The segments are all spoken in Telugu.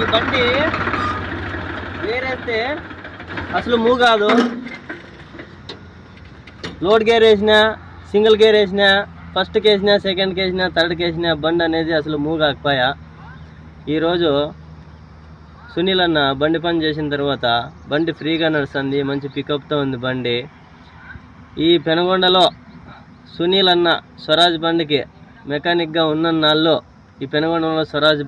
ఈ బండి వేరేస్తే అసలు మూవ్ కాదు. లోడ్ గేర్ వేసినా, సింగిల్ గేర్ వేసినా, ఫస్ట్కి వేసినా, సెకండ్కి వేసినా, థర్డ్కి వేసినా బండి అనేది అసలు మూవ్ కాకపోయా. ఈరోజు సునీల్ అన్న బండి పని చేసిన తర్వాత బండి ఫ్రీగా నడుస్తుంది, మంచి పికప్తో ఉంది బండి. ఈ పెనుగొండలో సునీల్ అన్న స్వరాజ్ బండికి మెకానిక్గా ఉన్న నాళ్ళు ఈ పెనుగొండలో స్వరాజ్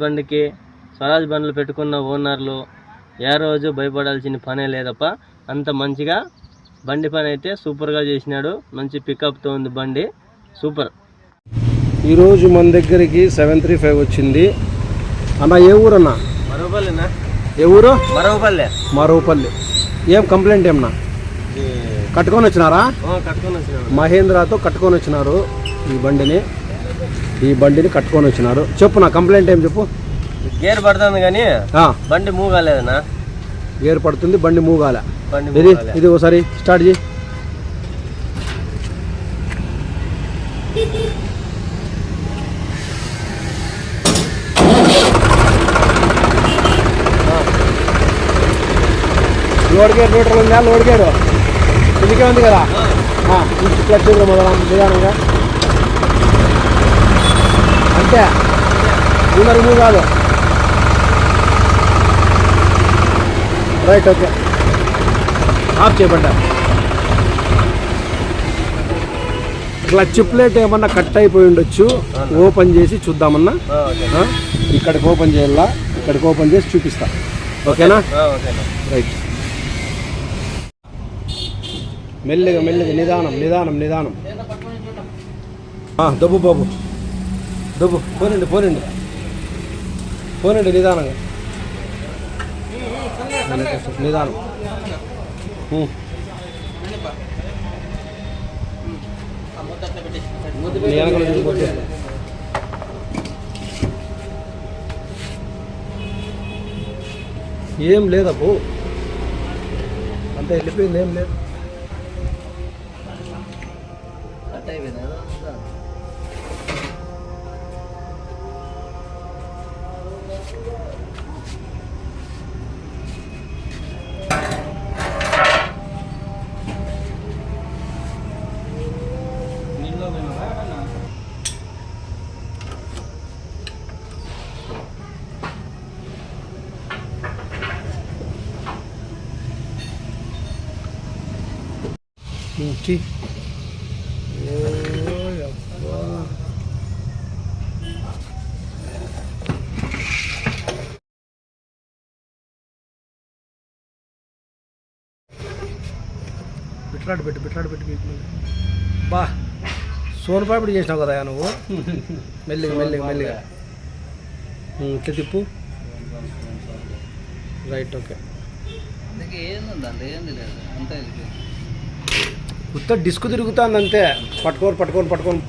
బండ్లు పెట్టుకున్న ఓనర్లు ఏ రోజు భయపడాల్సిన పనే లేదప్ప. అంత మంచిగా బండి పని అయితే సూపర్గా చేసినాడు. మంచి పికప్తో ఉంది బండి, సూపర్. ఈరోజు మన దగ్గరికి 735 వచ్చింది అన్న. ఏ ఊరు అన్న? మరోపల్లినా. ఏ ఊరు? మరోపల్లి. ఏం కంప్లైంట్ ఏమన్నా? కట్టుకొని వచ్చినారా? కట్టుకొని వచ్చినారు, మహేంద్రతో కట్టుకొని వచ్చినారు. ఈ బండిని కట్టుకొని వచ్చినారు. చెప్పు నా కంప్లైంట్ ఏం చెప్పు. గేర్ పడుతుంది కానీ బండి మూవ్ కాలేదన్నా. గేర్ పడుతుంది, బండి మూవ్ కాలే. ఇది ఒకసారి స్టార్ట్ చేయి. లోడ్ గేర్ న్యూట్రల్ ఉందా? లోడ్ గేర్ ఇదికే ఉంది కదా. క్లచ్ నిదానంగా అంతే. ముందర మూవ్ కాదు. Right, okay. ఆఫ్ చేయబడ్డా. క్లచ్ ప్లేట్ ఏమన్నా కట్ అయిపోయి ఉండొచ్చు. ఓపెన్ చేసి చూద్దామన్నా. ఇక్కడికి ఓపెన్ చేయాలా, ఇక్కడికి ఓపెన్ చేసి చూపిస్తా. ఓకేనా? రైట్. మెల్లిగా నిదానం. దబ్బు బాబు, దబ్బు. పోనండి నిదానంగా. నిదానం. ఏం లేదబ్బు, అంత వెళ్ళిపోయింది. ఏం లేదు. బిట్లాడు పెట్టి బా సోనపాపిడి చేసినావు కదా నువ్వు. మెల్లిగా ఇట్లా తిప్పు. Right, okay. ఉత్త డిస్క్ తిరుగుతుంది అంతే. పట్టుకోని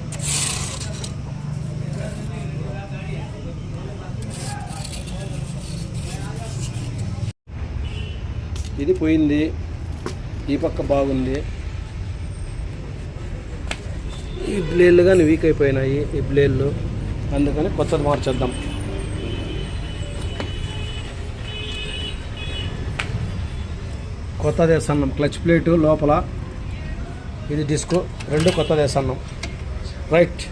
ఇది పోయింది. ఈ పక్క బాగుంది. ఈ బ్లేడ్లు కానీ వీక్ అయిపోయినాయి, ఈ బ్లేడ్లు. అందుకని కొత్తది మార్చేద్దాం. కొత్తది వేస్తున్నాం. క్లచ్ ప్లేటు లోపల, ఇది డిస్క్, రెండు కొత్తది వేస్తున్నాం. రైట్.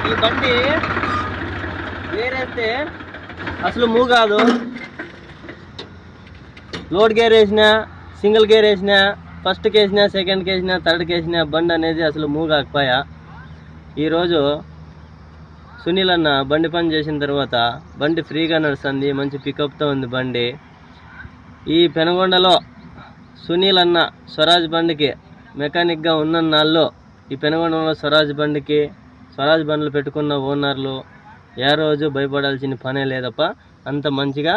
ఈ బండి వేరేస్తే అసలు మూవ్ కాదు. లోడ్ గేర్ వేసినా, సింగిల్ గేర్ వేసినా, ఫస్ట్కి వేసినా, సెకండ్కి వేసినా, థర్డ్కి వేసినా బండి అనేది అసలు మూవ్ కాకపోయా. ఈరోజు సునీల్ అన్న బండి పని చేసిన తర్వాత బండి ఫ్రీగా నడుస్తుంది, మంచి పికప్తో ఉంది బండి. ఈ పెనుగొండలో సునీల్ అన్న స్వరాజ్ బండికి మెకానిక్గా ఉన్న నాళ్ళు ఈ పెనుగొండలో స్వరాజ్ బండికి స్వరాజ్ బండ్లు పెట్టుకున్న ఓనర్లు ఏ రోజు భయపడాల్సిన పనే లేదప్ప. అంత మంచిగా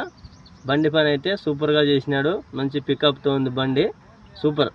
బండి పని అయితే సూపర్గా చేసినాడు. మంచి పికప్తో ఉంది బండి, సూపర్.